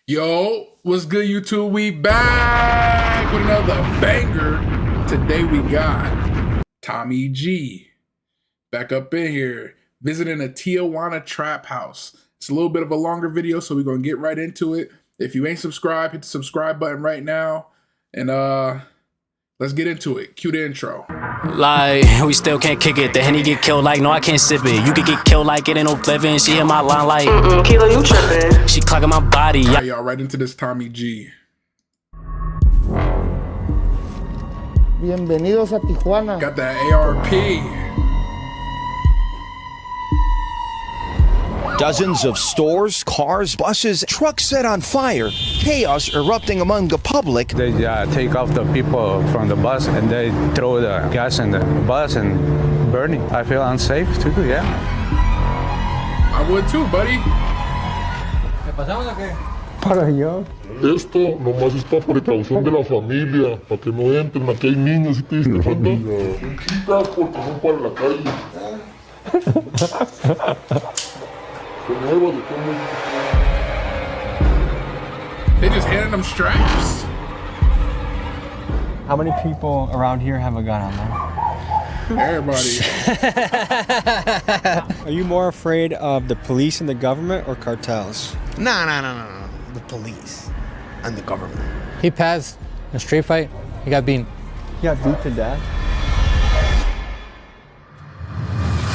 Yo, what's good, YouTube? We back with another banger. Today we got Tommy G back up in here, visiting a Tijuana trap house. It's a little bit of a longer video, so we're gonna get right into it. If you ain't subscribed, hit the subscribe button right now, and let's get into it. Cue the intro. Like, we still can't kick it. The Henny get killed like, no, I can't sip it. You could get killed like it ain't no flipping. She hit my line like, Kilo, you tripping. She clocking my body. All right, y'all, right into this Tommy G. Bienvenidos a Tijuana. Got that ARP. Dozens of stores, cars, buses, trucks set on fire. Chaos erupting among the public. They take off the people from the bus and they throw the gas in the bus and burning. I feel unsafe too, yeah. I would too, buddy. Para yo. Esto nomás es para precaución de la familia, para que no entren, aquí hay niños y te diste cuenta. Chiquitas porque son para la calle. They just handing them straps. How many people around here have a gun on them? Everybody. Are you more afraid of the police and the government or cartels? No. The police and the government. He passed a street fight. He got beaten. He got beat to death.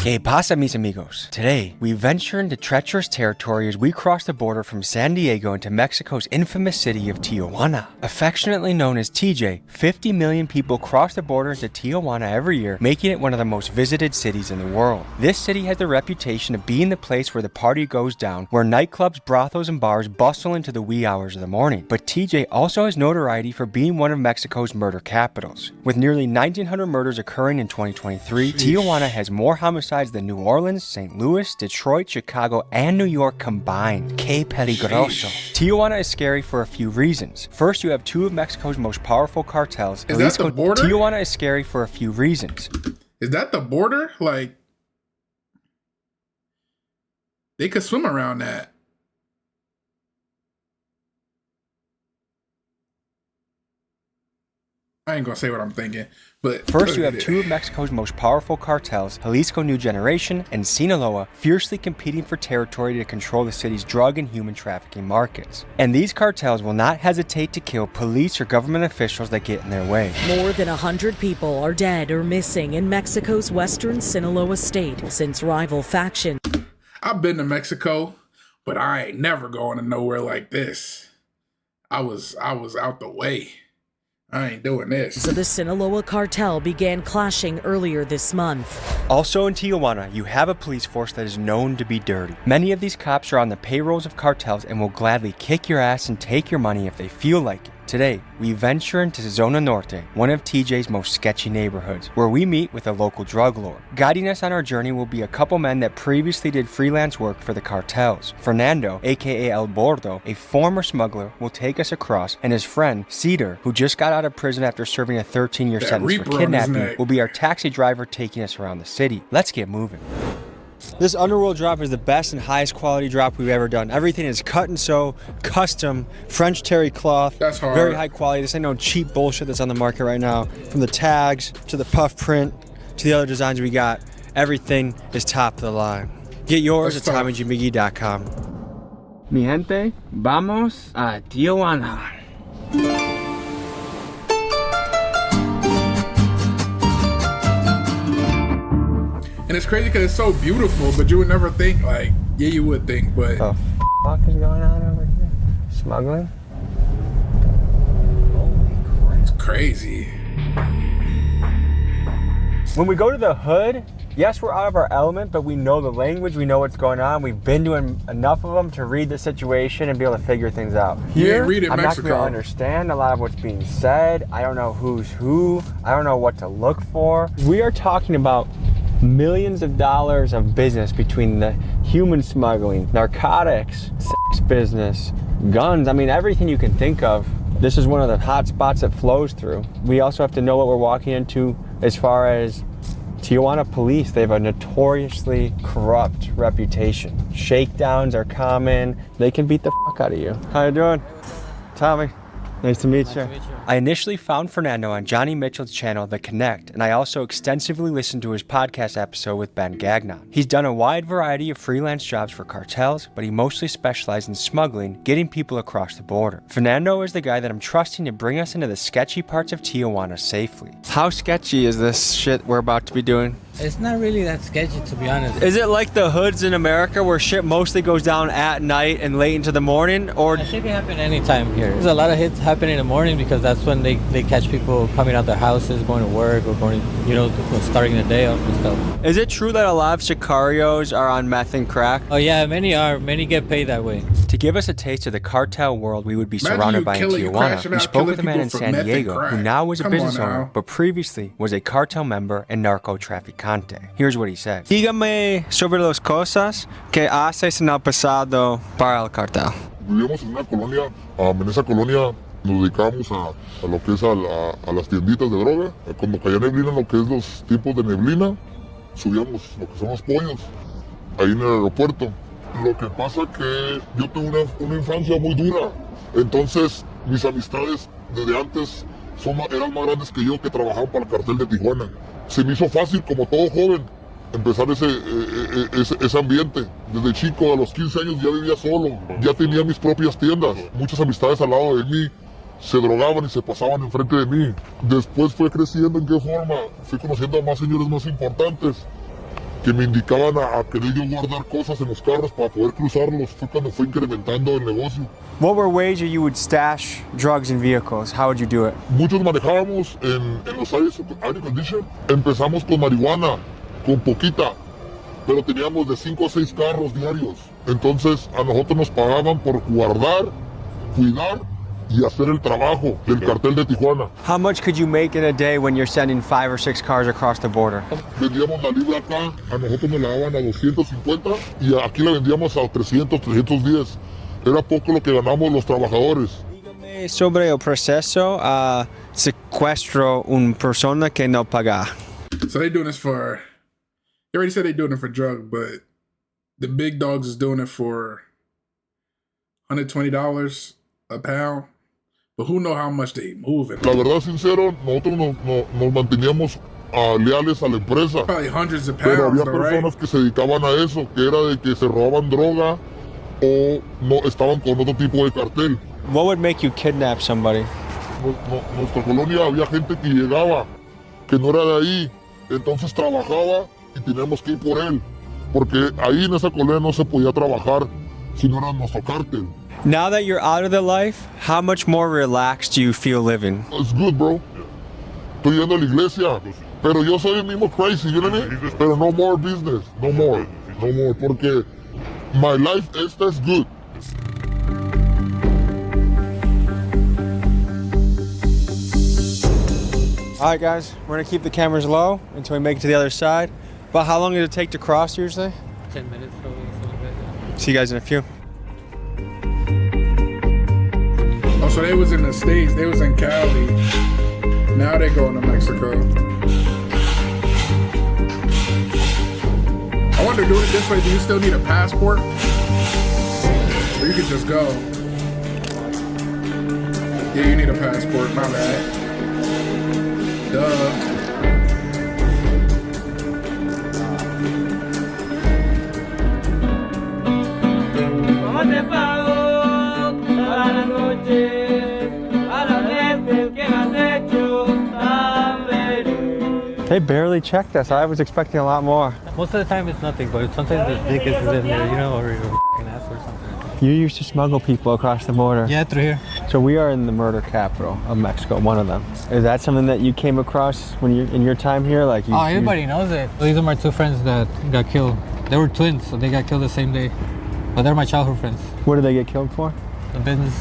¿Qué pasa, mis amigos? Today, we venture into treacherous territory as we cross the border from San Diego into Mexico's infamous city of Tijuana. Affectionately known as TJ, 50 million people cross the border into Tijuana every year, making it one of the most visited cities in the world. This city has the reputation of being the place where the party goes down, where nightclubs, brothels, and bars bustle into the wee hours of the morning. But TJ also has notoriety for being one of Mexico's murder capitals. With nearly 1,900 murders occurring in 2023, Tijuana has more homicides than New Orleans, St. Louis, Detroit, Chicago, and New York combined. Que peligroso. Tijuana is scary for a few reasons. First, you have two of Mexico's most powerful cartels. Is that the border? Tijuana is scary for a few reasons. Is that the border? Like, they could swim around that. I ain't gonna say what I'm thinking, but first you have two of Mexico's most powerful cartels, Jalisco New Generation and Sinaloa, fiercely competing for territory to control the city's drug and human trafficking markets. And these cartels will not hesitate to kill police or government officials that get in their way. More than 100 people are dead or missing in Mexico's western Sinaloa state since rival factions. I've been to Mexico, but I ain't never going to nowhere like this. I was out the way. I ain't doing this. So the Sinaloa cartel began clashing earlier this month. Also in Tijuana, you have a police force that is known to be dirty. Many of these cops are on the payrolls of cartels and will gladly kick your ass and take your money if they feel like it. Today, we venture into Zona Norte, one of TJ's most sketchy neighborhoods, where we meet with a local drug lord. Guiding us on our journey will be a couple men that previously did freelance work for the cartels. Fernando, aka El Bordo, a former smuggler, will take us across, and his friend, Cedar, who just got out of prison after serving a 13-year sentence for kidnapping, will be our taxi driver taking us around the city. Let's get moving. This underworld drop is the best and highest quality drop we've ever done. Everything is cut and sew, custom, French terry cloth. That's hard. Very high quality. This ain't no cheap bullshit that's on the market right now. From the tags, to the puff print, to the other designs we got, everything is top of the line. Get yours at TommyGMiggy.com. Mi gente, vamos a Tijuana. And it's crazy because it's so beautiful, but you would never think, like, yeah, you would think, but... What the fuck is going on over here? Smuggling? Holy crap. It's crazy. When we go to the hood, yes, we're out of our element, but we know the language, we know what's going on. We've been doing enough of them to read the situation and be able to figure things out. Here, read it, I'm not Mexico. going to understand a lot of what's being said. I don't know who's who. I don't know what to look for. We are talking about millions of dollars of business between the human smuggling, narcotics, sex business, guns. I mean, everything you can think of. This is one of the hot spots that flows through. We also have to know what we're walking into as far as Tijuana police, they have a notoriously corrupt reputation. Shakedowns are common. They can beat the fuck out of you. How you doing? Tommy. Nice to meet you. I initially found Fernando on Johnny Mitchell's channel, The Connect, and I also extensively listened to his podcast episode with Ben Gagnon. He's done a wide variety of freelance jobs for cartels, but he mostly specialized in smuggling, getting people across the border. Fernando is the guy that I'm trusting to bring us into the sketchy parts of Tijuana safely. How sketchy is this shit we're about to be doing? It's not really that sketchy, to be honest. Is it like the hoods in America where shit mostly goes down at night and late into the morning, or? It should be happening anytime here. There's a lot of hits happening in the morning because that's when they catch people coming out their houses, going to work, or going, starting the day off and stuff. Is it true that a lot of sicarios are on meth and crack? Oh yeah, many are. Many get paid that way. To give us a taste of the cartel world we would be Imagine surrounded you by in killing, Tijuana, crashing we out, spoke killing with a man people in for San meth and Diego crack. who now is a Come on business owner, now. but previously was a cartel member and narcotraficante. Here's what he said. Dígame sobre las cosas que haces en el pasado para el cartel. Vivíamos en una colonia, en esa colonia nos dedicábamos a lo que es a las tienditas de droga. Cuando caía neblina, lo que es los tipos de neblina, subíamos lo que son los pollos, ahí en el aeropuerto. Lo que pasa que yo tuve una infancia muy dura, entonces mis amistades desde antes eran más grandes que yo, que trabajaban para el cartel de Tijuana. Se me hizo fácil, como todo joven, empezar ese ambiente. Desde chico, a los 15 años ya vivía solo, ya tenía mis propias tiendas. Muchas amistades al lado de mí se drogaban y se pasaban enfrente de mí. Después fue creciendo. ¿En qué forma? Fui conociendo a más señores más importantes que me indicaban a querer yo guardar cosas en los carros para poder cruzarlos. Fue cuando fue incrementando el negocio. What were ways that you would stash drugs in vehicles? How would you do it? Muchos manejábamos en los aire condition. Empezamos con marihuana, con poquita, pero teníamos de 5 a 6 carros diarios. Entonces a nosotros nos pagaban por guardar, cuidar y hacer el trabajo del cartel de Tijuana. How much could you make in a day when you're sending 5 or 6 cars across the border? Vendíamos la libra acá, a nosotros nos la daban a 250 y aquí la vendíamos a 300, 310. Era poco lo que ganamos los trabajadores. Dígame sobre el proceso a secuestro una persona que no paga. So they doing this for, you already said they doing it for drug, but the big dogs is doing it for $120 a pound. But who know how much they moving? La verdad, sincero, nosotros nos manteníamos leales a la empresa. Probably hundreds of pounds, Pero había though, personas right? que se dedicaban a eso, que era de que se robaban droga o no estaban con otro tipo de cartel. What would make you kidnap somebody? Nuestra colonia había gente que llegaba, que no era de ahí, entonces trabajaba y teníamos que ir por él, porque ahí en esa colonia no se podía trabajar si no era nuestro cártel. Now that you're out of the life, how much more relaxed do you feel living? It's good, bro. Estoy yendo a la iglesia, pero yo soy el mismo crazy, you know what I mean? Pero no more business, no more, porque my life esta is good. All right, guys, we're gonna keep the cameras low until we make it to the other side. But how long does it take to cross usually? 10 minutes, probably, something like that. See you guys in a few. Oh, so they was in the States, they was in Cali. Now they going to Mexico. I wonder, doing it this way, do you still need a passport? Or you could just go? Yeah, you need a passport, my bad. Duh. They barely checked us. I was expecting a lot more. Most of the time it's nothing, but sometimes the dick is in there, or an ass or something. You used to smuggle people across the border. Yeah, through here. So we are in the murder capital of Mexico, one of them. Is that something that you came across when you in your time here? Like you, Everybody knows it. These are my two friends that got killed. They were twins, so they got killed the same day. But they're my childhood friends. What did they get killed for? The business.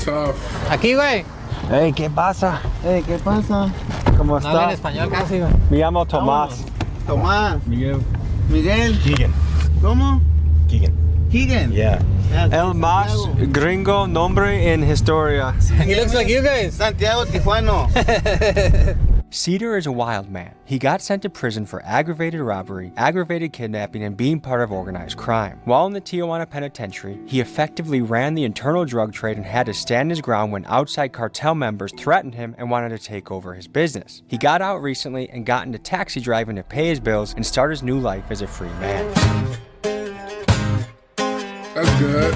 Tough. Aquí, güey. Hey, ¿qué pasa? Hey, ¿qué pasa? ¿Cómo No hablan está? español casi, güey. Me llamo Tomás. Tomás. Miguel. Miguel. Keegan. ¿Cómo? Keegan. Keegan. Yeah. El más gringo nombre en historia. He looks like you guys. Santiago Tijuano. Cedar is a wild man. He got sent to prison for aggravated robbery, aggravated kidnapping, and being part of organized crime. While in the Tijuana penitentiary, he effectively ran the internal drug trade and had to stand his ground when outside cartel members threatened him and wanted to take over his business. He got out recently and got into taxi driving to pay his bills and start his new life as a free man. That's good.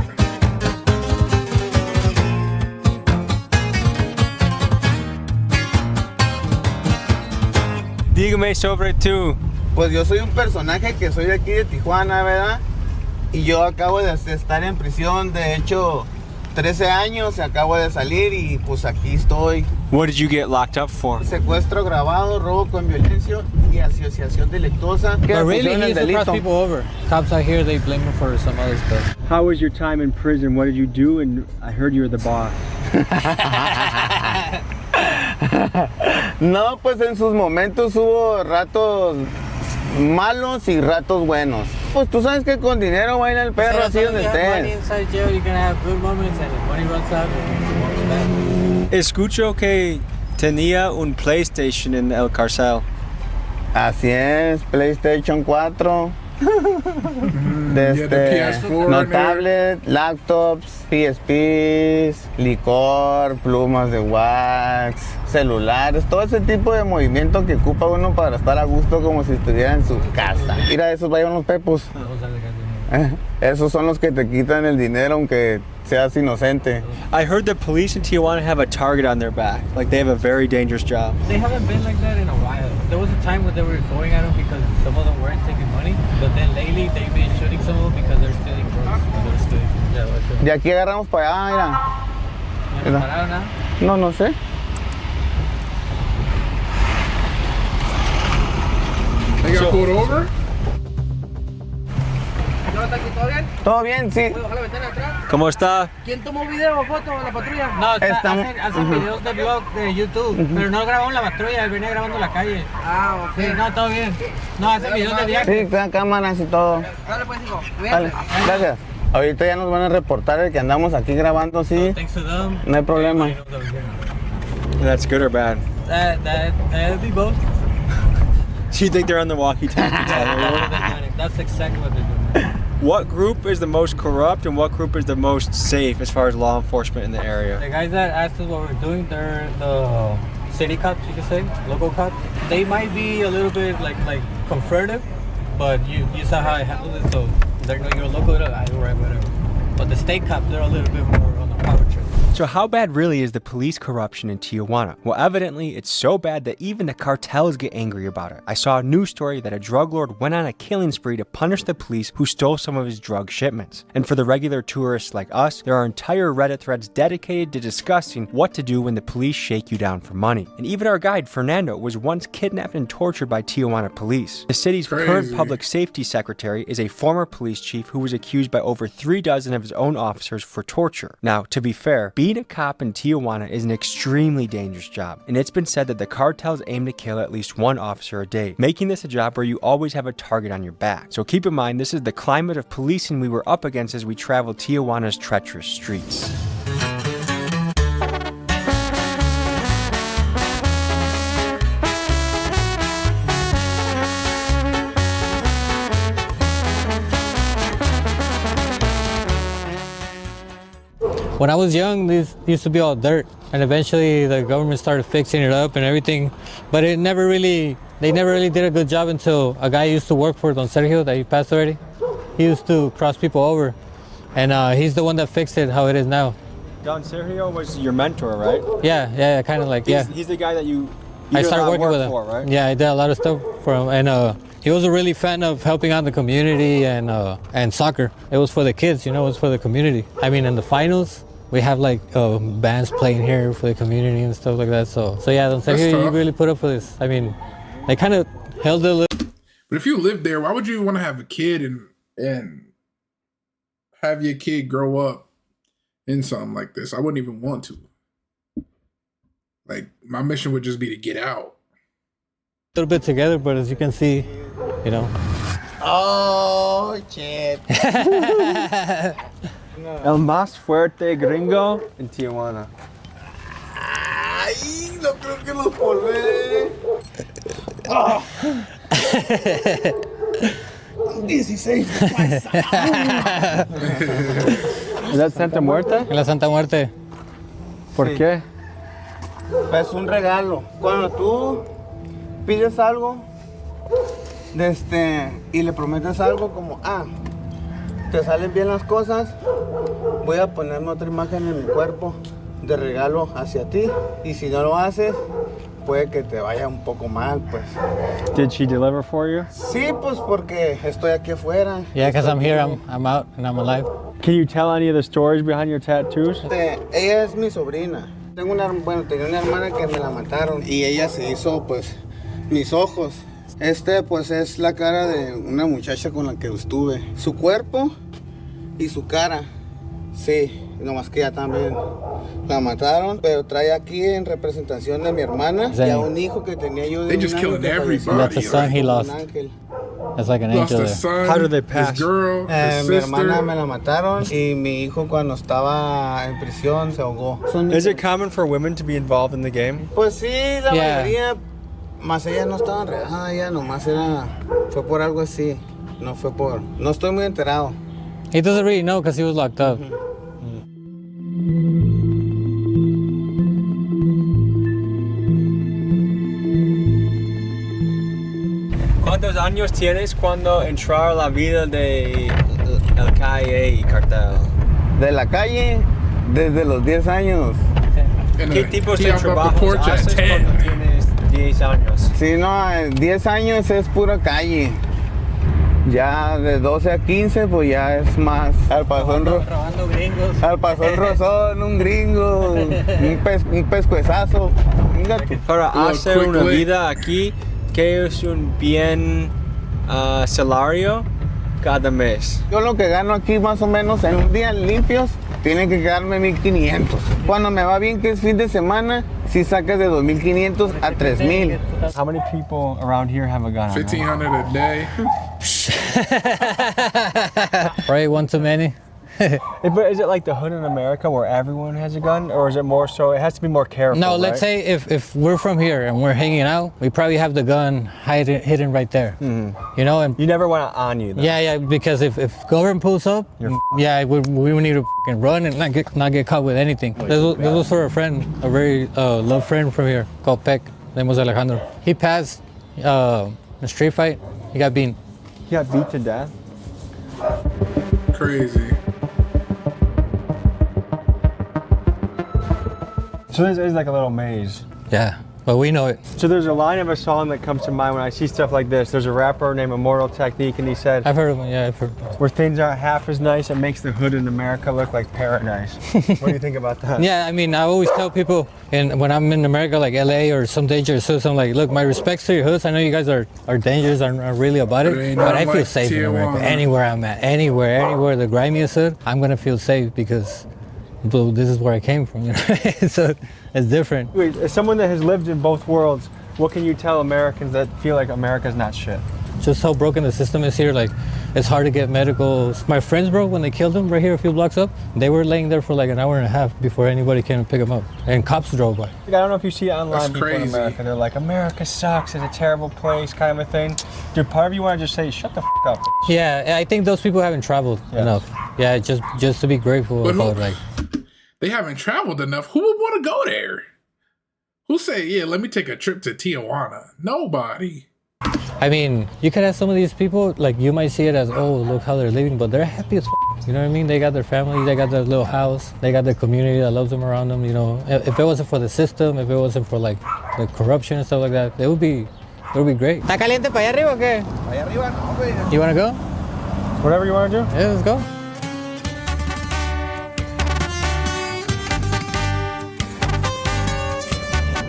Dígame sobre tú. Pues yo soy un personaje que soy de aquí de Tijuana, ¿verdad? Y yo acabo de estar en prisión, de hecho, 13 años, acabo de salir y pues aquí estoy. What did you get locked up for? Secuestro agravado, robo con violencia y asociación delictuosa. But really, he used to cross people over. Cops out here, they blame him for some other stuff. How was your time in prison? What did you do? And I heard you were the boss. No, pues en sus momentos hubo ratos malos y ratos buenos. Pues tú sabes que con dinero baila el perro, así donde estés. Escucho que tenía un PlayStation en el Cartel. Así es, PlayStation 4. No tablet, laptops, PSPs, licor, plumas de wax, celulares, todo ese tipo de movimiento que ocupa uno para estar a gusto como si estuviera en su casa. Mira, esos vayan los pepos. Esos son los que te quitan el dinero aunque seas inocente. I heard the police in Tijuana have a target on their back. Like they have a very dangerous job. They haven't been like that in a while. There was a time when they were going at them because some of them weren't taking money, but then lately they've been shooting some of them because they're stealing drugs. De aquí agarramos para allá, mira. No sé. They got pulled over? ¿Todo bien? Todo bien, sí. ¿Puedo bajar la ventana atrás? ¿Cómo está? ¿Quién tomó video o foto de la patrulla? No, hacen videos de blog de YouTube, pero no grabaron la patrulla, venía grabando la calle. Ah, ok. Sí, no, todo bien. No, hacen videos de viaje. Sí, cámaras y todo. Dale pues, hijo. Dale, gracias. Ahorita ya nos van a reportar el que andamos aquí grabando, sí. Thanks to them. No hay problema. That's good or bad? That'd be both. Do you think they're on the walkie-talkie? That's exactly what they're doing. What group is the most corrupt and what group is the most safe as far as law enforcement in the area? The guys that asked us what we're doing, they're the city cops, you could say, local cops. They might be a little bit like conservative, but you saw how I handled it, so they're your local, right, whatever. But the state cops, they're a little bit more on the power trip. So how bad really is the police corruption in Tijuana? Well, evidently it's so bad that even the cartels get angry about it. I saw a news story that a drug lord went on a killing spree to punish the police who stole some of his drug shipments. And for the regular tourists like us, there are entire Reddit threads dedicated to discussing what to do when the police shake you down for money. And even our guide, Fernando, was once kidnapped and tortured by Tijuana police. The city's current public safety secretary is a former police chief who was accused by over 3 dozen of his own officers for torture. Now, to be fair, being a cop in Tijuana is an extremely dangerous job, and it's been said that the cartels aim to kill at least 1 officer a day, making this a job where you always have a target on your back. So keep in mind, this is the climate of policing we were up against as we traveled Tijuana's treacherous streets. When I was young, this used to be all dirt, and eventually the government started fixing it up and everything, but they never really did a good job until a guy used to work for Don Sergio that he passed already. He used to cross people over, and he's the one that fixed it how it is now. Don Sergio was your mentor, right? Yeah, kind of like, He's the guy that I started working with him. For, right? Yeah, I did a lot of stuff for him, and he was a really fan of helping out the community and soccer. It was for the kids, it was for the community. I mean, in the finals, we have like bands playing here for the community and stuff like that. So yeah, Don Sergio, you really put up for this. I mean, they kind of held it a little. But if you live there, why would you want to have a kid and have your kid grow up in something like this? I wouldn't even want to. Like, my mission would just be to get out. A little bit together, but as you can see, Oh, shit. El más fuerte gringo in Tijuana. Ay, Ay, no creo que los volé. 16. ¿Es that Santa Muerte? La Santa Muerte. ¿Por Sí. qué? Es un regalo. Cuando tú pides algo y le prometes algo como, te salen bien las cosas, voy a ponerme otra imagen en mi cuerpo de regalo hacia ti. Y si no lo haces, puede que te vaya un poco mal, pues. Did she deliver for you? Sí, pues porque estoy aquí afuera. Yeah, because I'm here, I'm out, and I'm alive. Can you tell any of the stories behind your tattoos? Ella es mi sobrina. Tenía una hermana que me la mataron y ella se hizo, pues, mis ojos. Pues, es la cara de una muchacha con la que estuve. Su cuerpo y su cara, sí, nomás que ella también la mataron, pero trae aquí en representación de mi hermana y a un hijo que tenía yo de They un just año killing que falleció. everybody. That's the son he Un lost. ángel. That's like an Lost angel a there. son, How did they pass? his girl, his Mi sister. hermana me la mataron y mi hijo cuando estaba en prisión se ahogó. Is it common for women to be involved in the game? Pues sí, la Yeah. mayoría, más ella no estaba enredada, ella nomás fue por algo así, no estoy muy enterado. He doesn't really know because he was locked up. ¿Cuántos años tienes cuando entraron a la vida de el calle y cartel? De la calle, desde los 10 años. And, ¿Qué tipos he de off the trabajos porch at haces 10. cuando tienes 10 años? Sí, no, 10 años es pura calle. Ya de 12 a 15, pues ya es más. Al pasón, Robando gringos. al pasón Rosón, un gringo, un pescuezazo. Venga tú. Para Well, hacer una quickly. vida aquí, ¿qué es un bien salario cada mes? Yo lo que gano aquí más o menos en un día limpios, tiene que quedarme 1,500. Cuando me va bien, que es fin de semana, si sacas de 2,500 a 3,000. How many people around here have a gun? 1,500 a day. Right, one too many. But is it like the hood in America where everyone has a gun, or is it more so? It has to be more careful. No, let's right? say if we're from here and we're hanging out, we probably have the gun hidden right there. You know, and You never want it on you, though. yeah, because if government pulls up, we would need to fucking run and not get caught with anything. This was for a friend, a very loved friend from here called Peck. Name was Alejandro. He passed a street fight. He got beaten. He got beat to death. Crazy. So this is like a little maze. Yeah, but we know it. So there's a line of a song that comes to mind when I see stuff like this. There's a rapper named Immortal Technique, and he said, I've heard of it. Yeah, I've heard. where things aren't half as nice, it makes the hood in America look like paradise. What do you think about that? Yeah, I mean, I always tell people, and when I'm in America, like LA or some dangerous hoods, I'm like, look, my respects to your hoods. I know you guys are dangerous, are really about But it it, ain't but I nothing feel like safe in America. Tijuana. Anywhere I'm at, anywhere the grimiest hood, I'm gonna feel safe because well, this is where I came from. You know, so it's different. Wait, as someone that has lived in both worlds, what can you tell Americans that feel like America's not shit? Just how broken the system is here. Like, it's hard to get medical. My friends, bro, when they killed him right here a few blocks up, they were laying there for like an hour and a half before anybody came and pick them up, and cops drove by. I don't know if you see it online, That's people in crazy. America, they're like, America sucks, it's a terrible place, kind of a thing. Dude, part of you want to just say, shut the f up. Yeah, I think those people haven't traveled enough. Yeah, just to be grateful But about who- like. They haven't traveled enough. Who would want to go there? Who say, yeah, let me take a trip to Tijuana? Nobody. I mean, you could ask some of these people, like you might see it as, oh, look how they're living, but they're happy as f. You know what I mean? They got their family, they got their little house, they got their community that loves them around them. You know, if it wasn't for the system, if it wasn't for like the corruption and stuff like that, it would be great. ¿Está caliente para allá arriba o qué? Allá arriba, no, güey. You wanna go? Whatever you want to do. Yeah, let's go.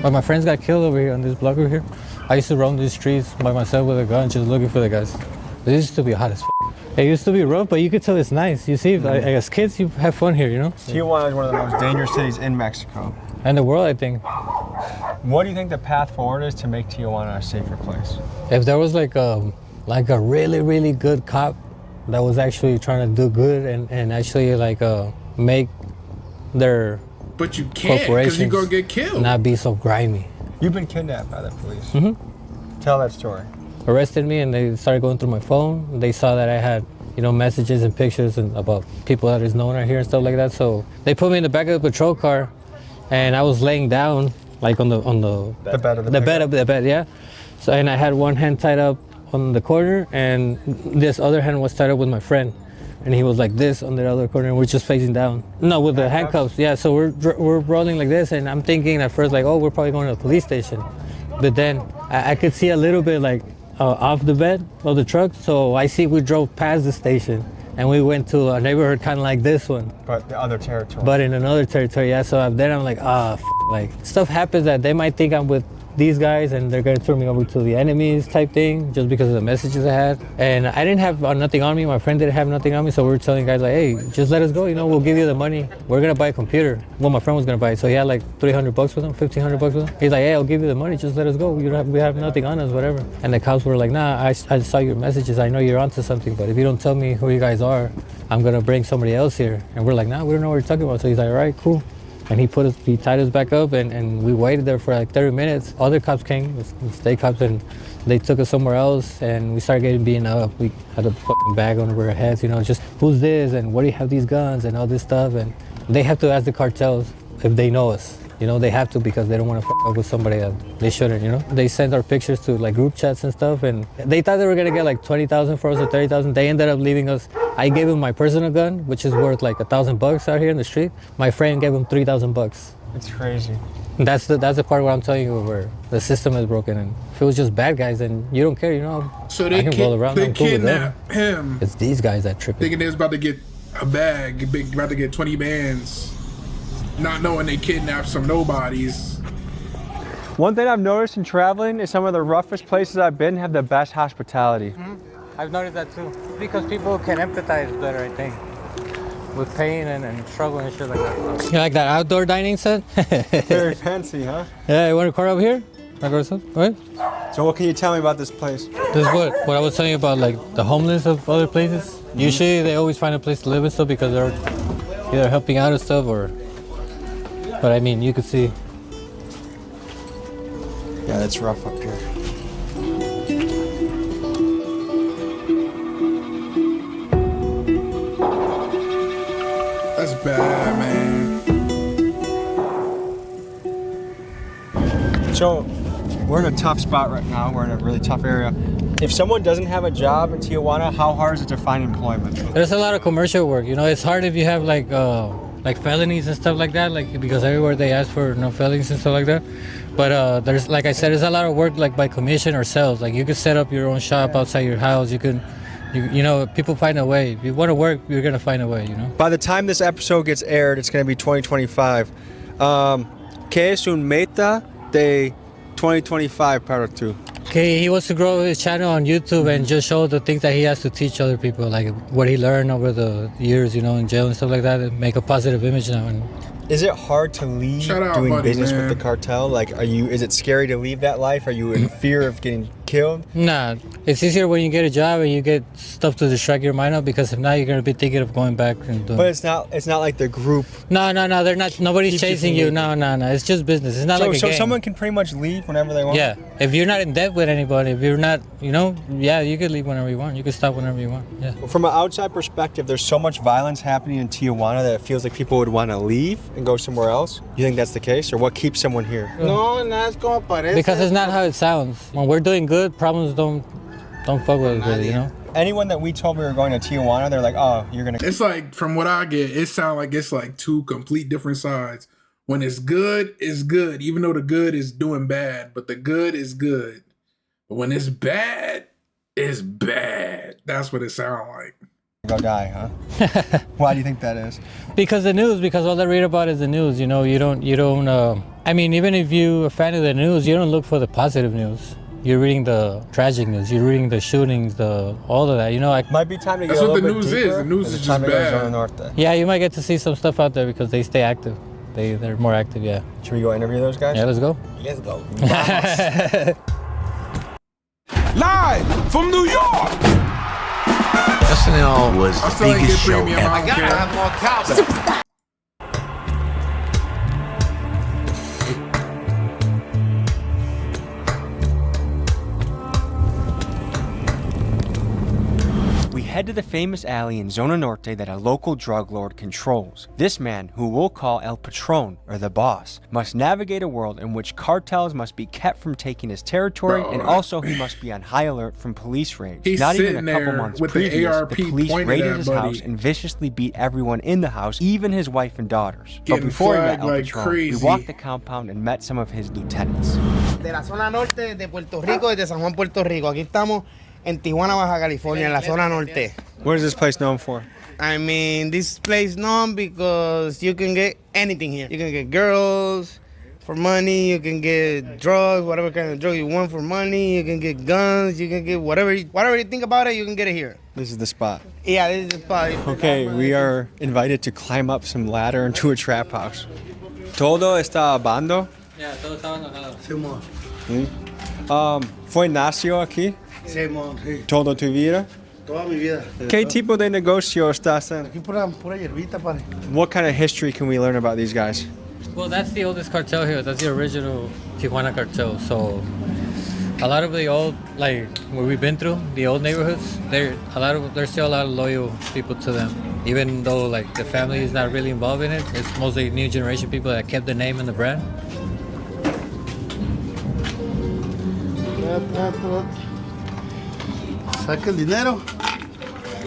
But my friends got killed over here on this block over here. I used to roam these streets by myself with a gun, just looking for the guys. This used to be hot as f. It used to be rough, but you could tell it's nice. You see, like, as kids, you have fun here, you know? Tijuana is one of the most dangerous cities in Mexico. And the world, I think. What do you think the path forward is to make Tijuana a safer place? If there was like a really, really good cop that was actually trying to do good and actually like make their But you can't because you're going to get killed. Not be so grimy. You've been kidnapped by the police. Mm-hmm. Tell that story. Arrested me and they started going through my phone. They saw that I had, you know, messages and pictures and about people that is known out here and stuff like that. So they put me in the back of the patrol car, and I was laying down like on the bed of the bed, yeah. So and I had one hand tied up on the corner, and this other hand was tied up with my friend, and he was like this on the other corner, and we're just facing down. No, with the handcuffs, yeah. So we're rolling like this, and I'm thinking at first like, oh, we're probably going to the police station, but then I could see a little bit like off the bed of the truck, so I see we drove past the station, and we went to a neighborhood kind of like this one. But the other territory. But in another territory, yeah. So then I'm like, like stuff happens that they might think I'm with these guys and they're gonna turn me over to the enemies type thing just because of the messages I had. And I didn't have nothing on me. My friend didn't have nothing on me. So we were telling guys like, hey, just let us go. You know, we'll give you the money. We're gonna buy a computer. Well, my friend was gonna buy it. So he had like $300 with him, $1,500 with him. He's like, hey, I'll give you the money. Just let us go. We have nothing on us, whatever. And the cops were like, nah, I saw your messages. I know you're onto something, but if you don't tell me who you guys are, I'm gonna bring somebody else here. And we're like, nah, we don't know what you're talking about. So he's like, all right, cool. And he tied us back up, and we waited there for like 30 minutes. Other cops came, the state cops, and they took us somewhere else, and we started getting beaten up. We had a fucking bag over our heads, you know, just who's this, and where do you have these guns, and all this stuff. And they have to ask the cartels if they know us. You know, they have to because they don't want to fuck up with somebody that they shouldn't, you know. They sent our pictures to like group chats and stuff, and they thought they were gonna get like 20,000 for us or 30,000. They ended up leaving us. I gave him my personal gun, which is worth like $1,000 out here in the street. My friend gave him $3,000. It's crazy. And that's the part where I'm telling you where the system is broken. And if it was just bad guys, then you don't care, you know. So they kidnapped him. It's these guys that trip. Thinking they was about to get a bag, about to get 20 bands, not knowing they kidnapped some nobodies. One thing I've noticed in traveling is some of the roughest places I've been have the best hospitality. I've noticed that too. Because people can empathize better, I think, with pain and struggle and shit like that. You like that outdoor dining set? Very fancy, huh? Yeah, you want to car up here? What? So what can you tell me about this place? This is what I was telling you about, like the homeless of other places. Usually they always find a place to live and stuff because they're either helping out and stuff or. But I mean, you could see. Yeah, it's rough up here. That's bad, man. So, we're in a tough spot right now. We're in a really tough area. If someone doesn't have a job in Tijuana, how hard is it to find employment? There's a lot of commercial work. You know, it's hard if you have like felonies and stuff like that. Like because everywhere they ask for no felonies and stuff like that. But there's, like I said, there's a lot of work like by commission or sales. Like you could set up your own shop outside your house. You can. You know, people find a way. If you want to work, you're going to find a way, you know? By the time this episode gets aired, it's going to be 2025. ¿Qué es un meta de 2025 para tú? Okay, he wants to grow his channel on YouTube and just show the things that he has to teach other people, like what he learned over the years, you know, in jail and stuff like that, and make a positive image now. And is it hard to leave doing business with the cartel? Like, is it scary to leave that life? Are you in fear of getting killed? Nah, it's easier when you get a job and you get stuff to distract your mind out, because if not, you're gonna be thinking of going back and doing. But it's not like the group. No, they're not. Nobody's chasing you. No. It's just business. It's not like a game. So someone can pretty much leave whenever they want. Yeah, if you're not in debt with anybody, if you're not, you know, yeah, you could leave whenever you want. You could stop whenever you want. Yeah. Well, from an outside perspective, there's so much violence happening in Tijuana that it feels like people would want to leave and go somewhere else. You think that's the case, or what keeps someone here? No, nada es como parece. Because it's not how it sounds. When we're doing good, problems don't fuck with us, really, you know? Anyone that we told we were going to Tijuana, they're like, oh, you're going to... It's like, from what I get, it sounds like it's like two complete different sides. When it's good, even though the good is doing bad, but the good is good. But when it's bad, it's bad. That's what it sounds like. Go die, huh? Why do you think that is? Because all I read about is the news, you know. You don't I mean, even if you're a fan of the news, you don't look for the positive news. You're reading the tragic news. You're reading the shootings, all of that. You know, like, might be time to get that's a little what the bit news deeper. is. The news is just bad. Yeah, you might get to see some stuff out there because they stay active. They're more active. Yeah. Should we go interview those guys? Yeah, let's go. Let's go. Live from New York. SNL was the biggest show ever. I gotta have more cows. head to the famous alley in Zona Norte that a local drug lord controls. This man, who we'll call El Patron, or the boss, must navigate a world in which cartels must be kept from taking his territory, and also he must be on high alert from police raids. He's Not even sitting a couple there months with the previous, ARP the police pointed raided at his Buddy. house and viciously beat everyone in the house, even his wife and daughters. But Getting before we met flagged El like Patron, crazy. we walked the compound and met some of his lieutenants. De la zona norte de Puerto Rico, desde San Juan, Puerto Rico. Aquí estamos en Tijuana, Baja California, en la zona norte. What is this place known for? I mean, this place known because you can get anything here. You can get girls for money, you can get drugs, whatever kind of drug you want for money, you can get guns, you can get whatever you think about it, you can get it here. This is the spot. Yeah, this is the spot. Okay, we are invited to climb up some ladder into a trap house. Todo está abandonado. Yeah, todo está abandonado. Sí, ¿Fue nació aquí? sí, sí. Toda tu vida? Toda mi vida. ¿Qué tipo de negocio estás en? Aquí pura hierbita, padre. What kind of history can we learn about these guys? Well, that's the oldest cartel here. That's the original Tijuana cartel. So a lot of the old, like where we've been through, the old neighborhoods, there's still a lot of loyal people to them. Even though like the family is not really involved in it, it's mostly new generation people that kept the name and the brand. Saca el dinero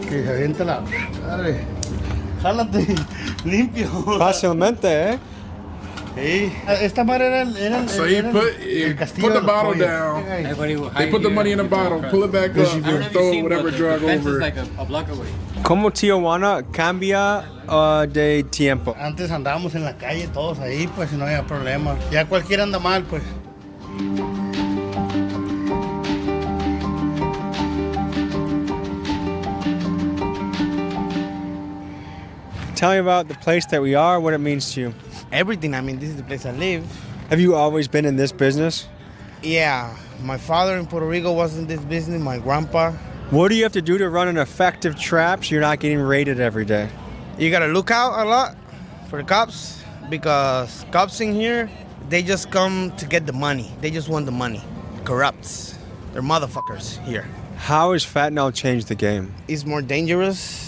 y se avienta la... Dale, jálate, limpio. Fácilmente, ¿eh? Sí. Esta madre era So he el put castillo the de los bottle pollos. down. Everybody will They hide put the here. money in a bottle, pull it back up, I don't know and if throw you've seen, whatever but drug the fence over is it. like a block away. ¿Cómo Tijuana cambia de tiempo? Antes andábamos en la calle todos ahí, pues, y no había problema. Ya cualquiera anda mal, pues. Tell me about the place that we are, what it means to you. Everything, I mean, this is the place I live. Have you always been in this business? Yeah, my father in Puerto Rico was in this business, my grandpa. What do you have to do to run an effective trap so you're not getting raided every day? You gotta look out a lot for the cops, because cops in here, they just come to get the money. They just want the money. Corrupts. They're motherfuckers here. How has fentanyl changed the game? It's more dangerous.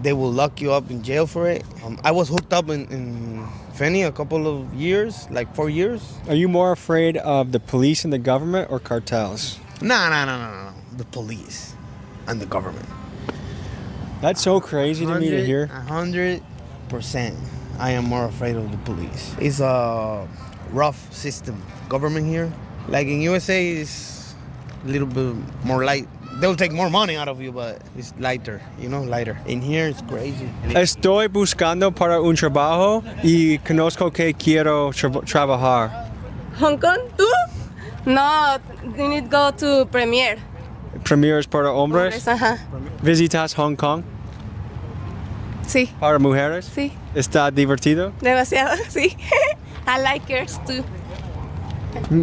They will lock you up in jail for it. I was hooked up in Feni a couple of years, like 4 years. Are you more afraid of the police and the government or cartels? No. The police and the government. That's so crazy to me to hear. 100%. I am more afraid of the police. It's a rough system. Government here, like in USA, is a little bit more light. They'll take more money out of you, but it's lighter, lighter. In here, it's crazy. Estoy buscando para un trabajo y conozco que quiero trabajar. Hong Kong, ¿tú? No, you need to go to Premier. Premiers para hombres. Ajá. ¿Visitas Hong Kong? Sí. ¿Para mujeres? Sí. ¿Está divertido? Demasiado, sí. I like girls too.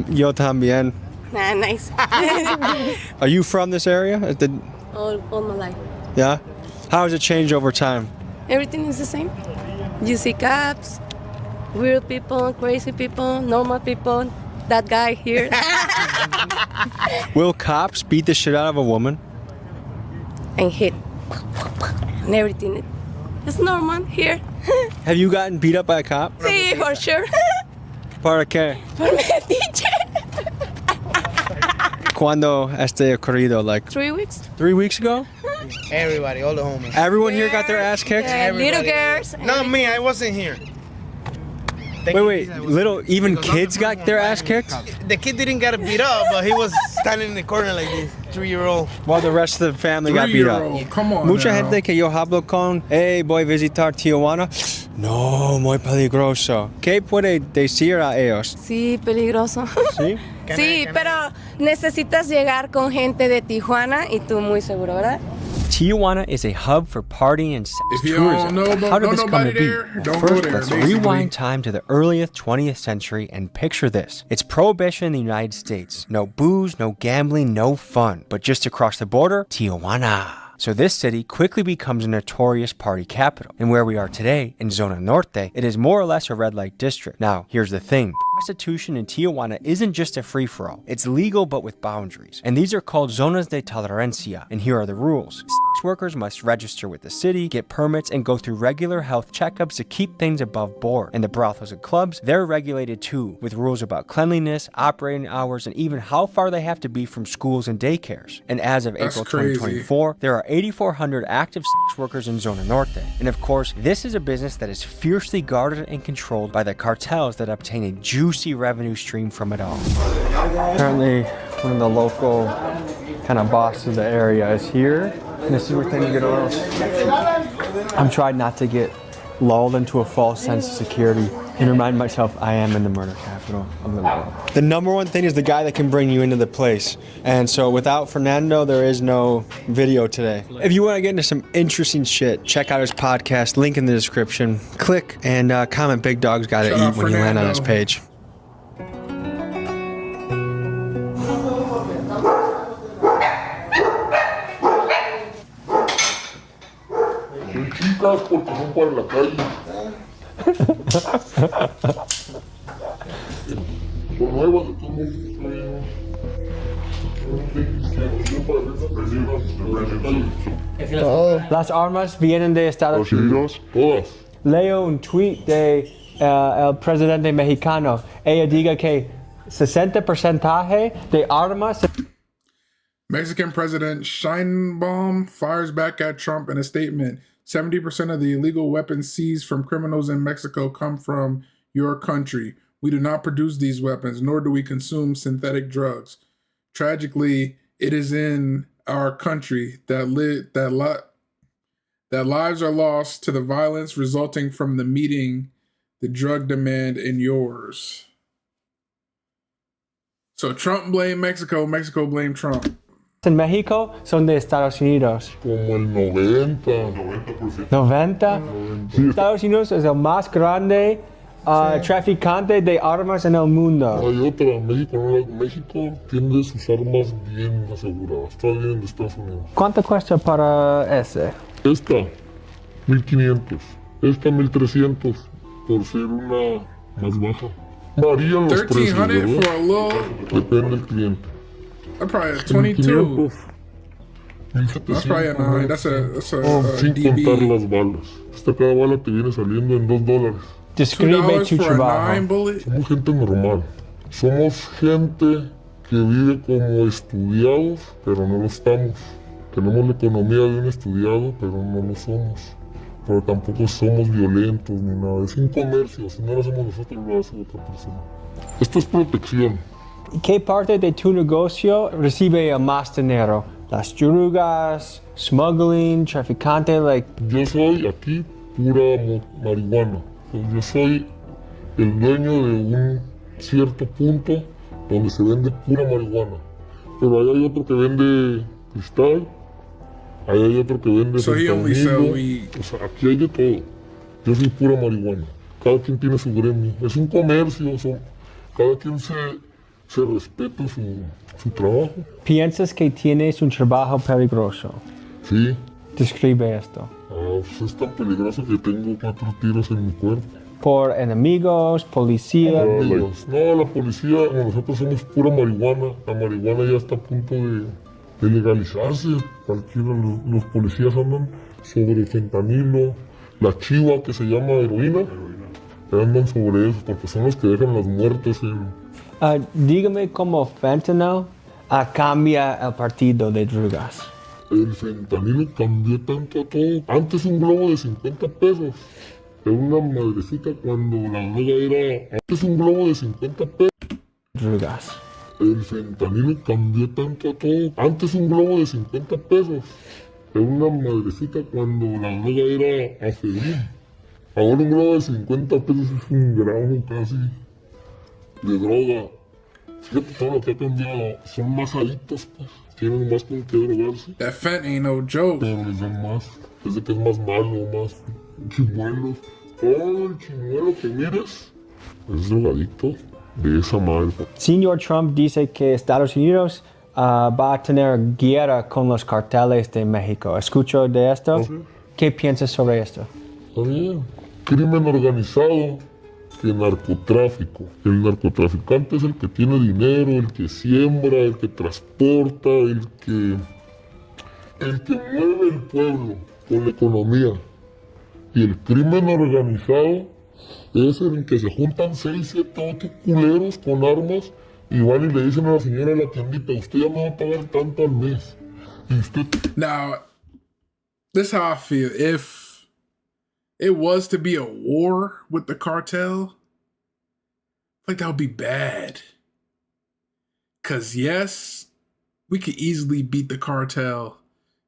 Yo también. Nah, nice. Are you from this area? all my life. Yeah? How has it changed over time? Everything is the same. You see cops, weird people, crazy people, normal people, that guy here. Will cops beat the shit out of a woman? And hit. And everything. It's normal here. Have you gotten beat up by a cop? Sí, for sure. ¿Para qué? Por metiche. ¿Cuándo este ocurrido? Like 3 weeks. 3 weeks ago? Everybody, all the homies. Everyone here got their ass kicked? Yeah, little girls. Not me, I wasn't here. Wait, even kids got their ass kicked? The kid didn't get beat up, but he was standing in the corner like this, 3-year-old. While the rest of the family got beat up. Come on. Mucha now. gente que yo hablo con, hey, voy a visitar Tijuana. No, muy peligroso. ¿Qué puede decir a ellos? Sí, peligroso. ¿Sí? Sí, pero necesitas llegar con gente de Tijuana y tú muy seguro, ¿verdad? Tijuana is a hub for partying and sex If you tourism. don't know about- How did know this come to nobody be? there, Well, don't go first, there, let's basically. rewind time to the earliest 20th century and picture this. It's prohibition in the United States. No booze, no gambling, no fun. But just across the border, Tijuana. So this city quickly becomes a notorious party capital. And where we are today, in Zona Norte, it is more or less a red light district. Now, here's the thing. Prostitution in Tijuana isn't just a free-for-all. It's legal but with boundaries. And these are called zonas de tolerancia. And here are the rules. Sex workers must register with the city, get permits, and go through regular health checkups to keep things above board. And the brothels and clubs, they're regulated too, with rules about cleanliness, operating hours, and even how far they have to be from schools and daycares. And as of April 2024, there are 8,400 active sex workers in Zona Norte. And of course, this is a business that is fiercely guarded and controlled by the cartels that obtain a juicy revenue stream from it all. Apparently, one of the local kind of bosses of the area is here. And this is where things get oil. I'm trying not to get lulled into a false sense of security and remind myself I am in the murder capital of the world. The number one thing is the guy that can bring you into the place. And so without Fernando, there is no video today. If you want to get into some interesting shit, check out his podcast, link in the description. Click and comment Big Dog's Gotta Eat when you land on his page. Chicas porque son para la calle. Son nuevas de todos. Las armas vienen de Estados Unidos. Todas. Leo un tweet de el presidente mexicano. Ella diga que 60% de armas. Mexican President Sheinbaum fires back at Trump in a statement. 70% of the illegal weapons seized from criminals in Mexico come from your country. We do not produce these weapons, nor do we consume synthetic drugs. Tragically, it is in our country that lives are lost to the violence resulting from the meeting the drug demand in yours. So Trump blamed Mexico, Mexico blamed Trump. En México son de Estados Unidos. Como el 90%. 90. Sí. Estados Unidos es el más grande traficante de armas en el mundo. Hay otra, México tiene sus armas bien aseguradas. Está bien de Estados Unidos. ¿Cuánto cuesta para ese? Esta, 1,500. Esta, 1,300 por ser una más baja. Varían los precios, ¿verdad? For a little... Depende del cliente. That's probably a 22. That's probably a 9. That's a sin DB. contar las balas. Cada bala te viene saliendo en $2. Describe tu trabajo. Somos gente normal. Somos gente que vive como estudiados, pero no lo estamos. Tenemos la economía de un estudiado, pero no lo somos. Pero tampoco somos violentos ni nada. Es un comercio. Si no lo hacemos nosotros, lo hace otra persona. Esto es protección. ¿Qué parte de tu negocio recibe más dinero? Las drogas, smuggling, traficante, Yo soy aquí pura marihuana. Yo soy el dueño de un cierto punto donde se vende pura marihuana. Pero ahí hay otro que vende cristal, ahí hay otro que vende fentanilo. O sea, aquí hay de todo. Yo soy pura marihuana. Cada quien tiene su gremio. Es un comercio, cada quien se respeta su trabajo. ¿Piensas que tienes un trabajo peligroso? Sí. Describe esto. Pues es tan peligroso que tengo 4 tiros en mi cuerpo. ¿Por enemigos, policía? No, la policía, nosotros somos pura marihuana. La marihuana ya está a punto de legalizarse. Los policías andan sobre fentanilo, la chiva que se llama heroína. Andan sobre eso porque son los que dejan las muertes dígame cómo fentanyl cambia el partido de drogas. El fentanilo cambió tanto a todo. Antes un globo de 50 pesos era una madrecita cuando la droga era... Antes un globo de 50 pesos. Drogas. El fentanilo cambió tanto a todo. Antes un globo de 50 pesos era una madrecita cuando la droga era afedrín. Ahora un globo de 50 pesos es un gramo casi de droga. Fíjate todo lo que ha cambiado. Son más adictos, pues. Tienen más con qué drogarse. That fent ain't no joke. Pero les dan más. Es de que es más malo, más chimuelos. Todo el chimuelo que mires es drogadicto de esa madre. Señor Trump dice que Estados Unidos va a tener guerra con los carteles de México. ¿Escucho de esto? Sí. ¿Qué piensas sobre esto? Está bien. Crimen organizado que narcotráfico. El narcotraficante es el que tiene dinero, el que siembra, el que transporta, el que mueve el pueblo con la economía. Y el crimen organizado es el que se juntan 6, 7, 8 culeros con armas y van y le dicen a la señora de la tiendita, usted ya me va a pagar tanto al mes. Y usted... Now, this is how I feel. If it was to be a war with the cartel, like that would be bad. Cause yes, we could easily beat the cartel.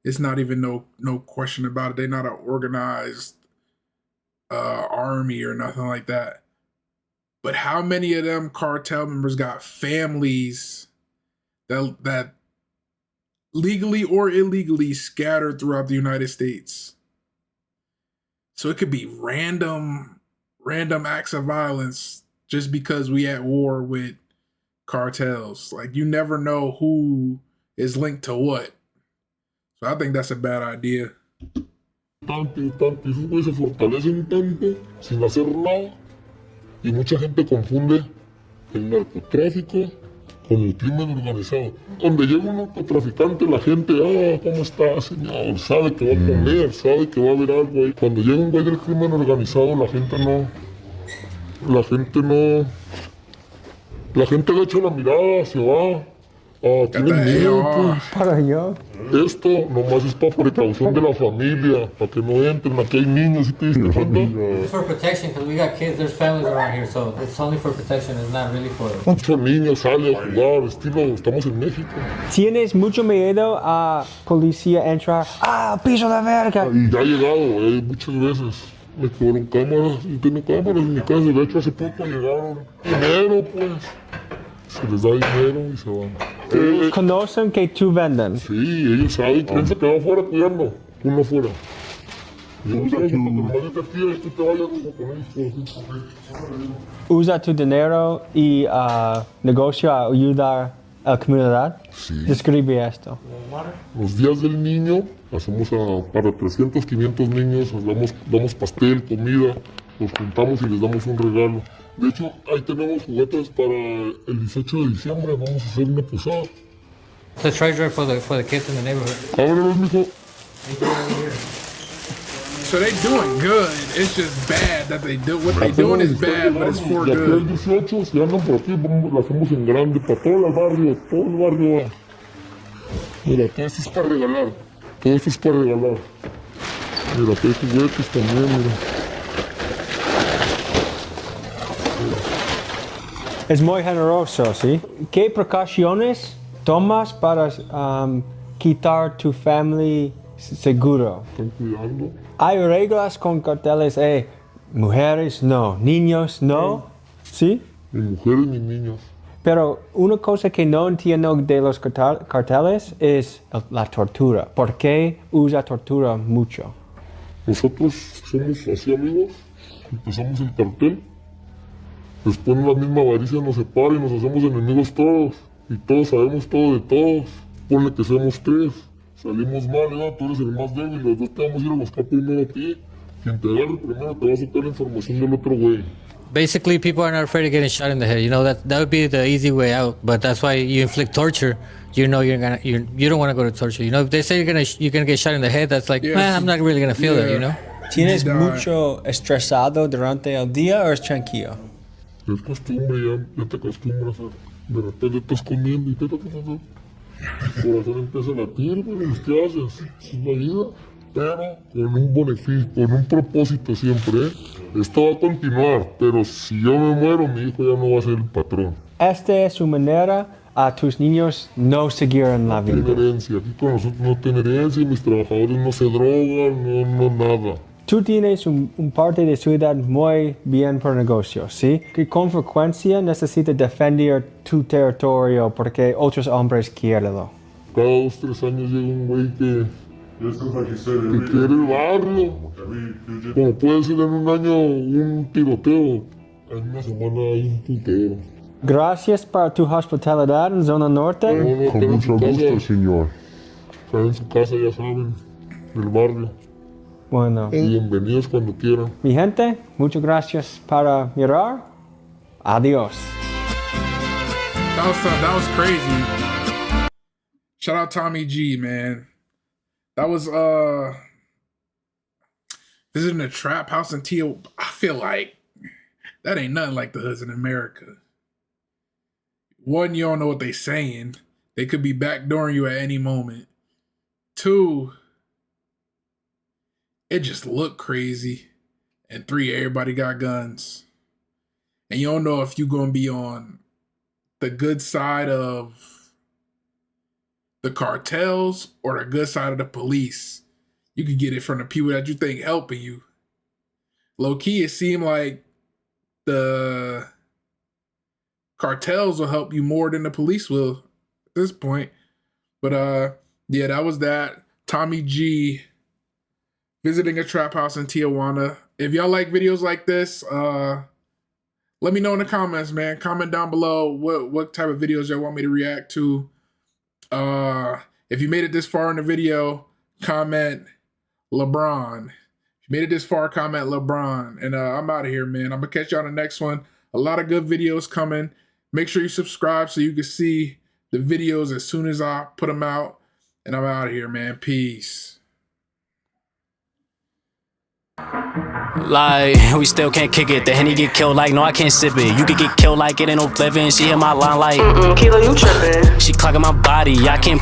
It's not even no question about it. They're not an organized army or nothing like that. But how many of them cartel members got families that legally or illegally scattered throughout the United States? So it could be random acts of violence just because we at war with cartels. Like you never know who is linked to what. So I think that's a bad idea. Tanto, y esos güeyes se fortalecen tanto sin hacer nada. Y mucha gente confunde el narcotráfico con el crimen organizado. Donde llega un narcotraficante, la gente, ¿cómo está, señor? Sabe que va a comer, sabe que va a haber algo ahí. Cuando llega un güey del crimen organizado, la gente agacha la mirada, se va. Tienen miedo, pues. Para allá. Esto nomás es para precaución de la familia, para que no entren. Aquí hay niños, ¿sí te diste cuenta? It's for protection because we got kids, there's families around here, so it's only for protection, it's not really for... Muchos niños salen a jugar, estilo, estamos en México. ¿Tienes mucho miedo a policía entrar? Piso de verga! Y ya ha llegado, muchas veces. Me quedaron cámaras, y tengo cámaras en mi casa. De hecho, hace poco llegaron dinero, pues. Se les da dinero y se van. ¿Conocen que tú vendes? Sí, ellos saben. Piensa que va afuera cuidando, uno afuera. ¿Usa tu dinero y negocio a ayudar a la comunidad? Sí. Describe esto. Los días del niño, hacemos para 300, 500 niños, damos pastel, comida, los juntamos y les damos un regalo. De hecho, ahí tenemos juguetes para el 18 de diciembre, vamos a hacer una posada. The treasure for the kids in the neighborhood. Ábrelos, mijo. So they doing good. It's just bad that they do what they doing is bad, but it's for good. El good. 18, si andan por aquí, lo hacemos en grande para todo el barrio, va. Mira, todo esto es para regalar. Todo esto es para regalar. Mira, aquí hay juguetes también, mira. Es muy generoso, ¿sí? ¿Qué precauciones tomas para quitar tu familia seguro? Están cuidando. Hay reglas con carteles, mujeres no, niños no, ¿sí? Ni mujeres ni niños. Pero una cosa que no entiendo de los carteles es la tortura. ¿Por qué usa tortura mucho? Nosotros somos así amigos, empezamos el cartel. Después la misma avaricia nos separa y nos hacemos enemigos todos. Y todos sabemos todo de todos. Ponle que seamos 3. Salimos mal, tú eres el más débil. Los dos te vamos a ir a buscar primero a ti. Quien te agarre primero te va a sacar la información del otro güey. Basically, people are not afraid of getting shot in the head. You know, that would be the easy way out. But that's why you inflict torture. You know you don't want to go to torture. You know, if they say you're gonna get shot in the head, that's like, I'm not really gonna feel that. You know. ¿Tienes mucho estresado durante el día o es tranquilo? Es costumbre, ya te acostumbras de repente estás comiendo y el corazón empieza a latir, pues, ¿qué haces? Es la vida, pero con un beneficio, con un propósito siempre, Esto va a continuar, pero si yo me muero, mi hijo ya no va a ser el patrón. Esta es su manera a tus niños no seguir en la vida. No tiene herencia, aquí con nosotros no tiene herencia, mis trabajadores no se drogan, no nada. Tú tienes un parte de ciudad muy bien por negocio, ¿sí? Que con frecuencia necesitas defender tu territorio porque otros hombres quieren. Cada 2, 3 años llega un güey que quiere el barrio. Como puede ser en un año un tiroteo, en una semana hay un putero. Gracias por tu hospitalidad en zona norte. Con mucho gusto, señor. Está en su casa, ya saben, del barrio. Bueno. Y bienvenidos cuando quieran. Mi gente, muchas gracias para mirar. Adiós. That was crazy. Shout out Tommy G, man. That was visiting a trap house in Tijuana. I feel like that ain't nothing like the hoods in America. One, you don't know what they saying. They could be backdooring you at any moment. Two, it just looked crazy. And three, everybody got guns. And you don't know if you're going to be on the good side of the cartels or the good side of the police. You could get it from the people that you think helping you. Low key, it seemed like the cartels will help you more than the police will at this point. But yeah, that was that. Tommy G visiting a trap house in Tijuana. If y'all like videos like this, let me know in the comments, man. Comment down below what type of videos y'all want me to react to. If you made it this far in the video, comment LeBron. If you made it this far, comment LeBron. And I'm out of here, man. I'm going to catch you on the next one. A lot of good videos coming. Make sure you subscribe so you can see the videos as soon as I put them out. And I'm out of here, man. Peace. Like, we still can't kick it. The Henny get killed like, no, I can't sip it. You could get killed like it ain't no living. She hit my line like, Kilo, you tripping. She clocking my body, I can't